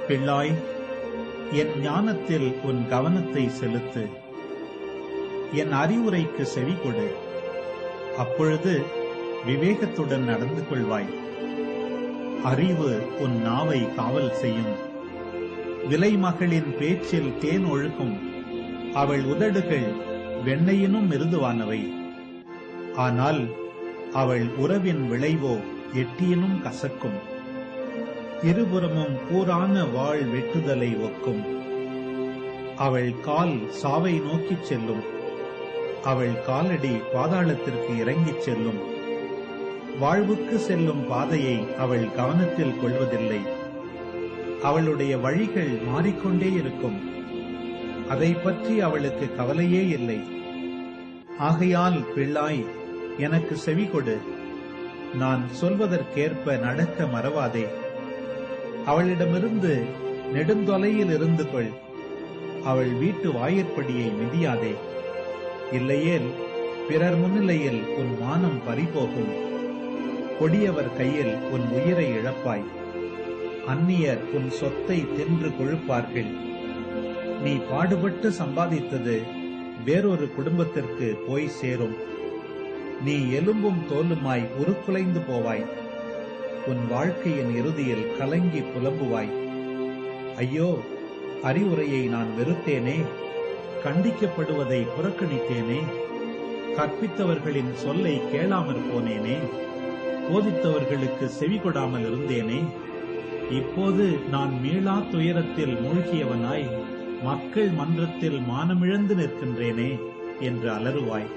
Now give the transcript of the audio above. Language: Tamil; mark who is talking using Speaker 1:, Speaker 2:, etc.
Speaker 1: பிள்ளாய், என் ஞானத்தில் உன் கவனத்தை செலுத்து. என் அறிவுரைக்கு செவி கொடு. அப்பொழுது விவேகத்துடன் நடந்து கொள்வாய். அறிவு உன் நாவை காவல் செய்யும். விலைமகளின் பேச்சில் தேன் ஒழுகும். அவள் உதடுகள் வெண்ணையினும் மிருதுவானவை. ஆனால் அவள் உறவின் விளைவோ எட்டியினும் கசக்கும். இருபுறமும் கூரான வாள் வெட்டுதலை ஒக்கும். அவள் கால் சாவை நோக்கிச் செல்லும். அவள் காலடி பாதாளத்திற்கு இறங்கிச் செல்லும். வாழ்வுக்கு செல்லும் பாதையை அவள் கவனத்தில் கொள்வதில்லை. அவளுடைய வழிகள் மாறிக்கொண்டே இருக்கும். அதை பற்றி அவளுக்கு கவலையே இல்லை. ஆகையால் பிள்ளாய், எனக்கு செவி கொடு. நான் சொல்வதற்கேற்ப நடக்க மறவாதே. அவளிடமிருந்து நெடுந்தொலையில் இருந்து கொள். அவள் வீட்டு வாயிற்படியை மிதியாதே. இல்லையேல் பிறர் முன்னிலையில் உன் மானம் பறிபோகும். கொடியவர் கையில் உன் உயிரை இழப்பாய். அந்நியர் உன் சொத்தை தின்று கொழுப்பார்கள். நீ பாடுபட்டு சம்பாதித்தது வேறொரு குடும்பத்திற்கு போய் சேரும். நீ எலும்பும் தோலுமாய் உருக்குலைந்து போவாய். உன் வாழ்க்கையின் இறுதியில் கலங்கி புலம்புவாய். ஐயோ, அறிவுரையை நான் வெறுத்தேனே, கண்டிக்கப்படுவதை புறக்கணித்தேனே, கற்பித்தவர்களின் சொல்லை கேளாமற் போனேனே, போதித்தவர்களுக்கு செவிகொடாமல் இருந்தேனே. இப்போது நான் மீளா துயரத்தில் மூழ்கியவனாய் மக்கள் மன்றத்தில் மானமிழந்து நிற்கின்றேனே என்று அலறுவாய்.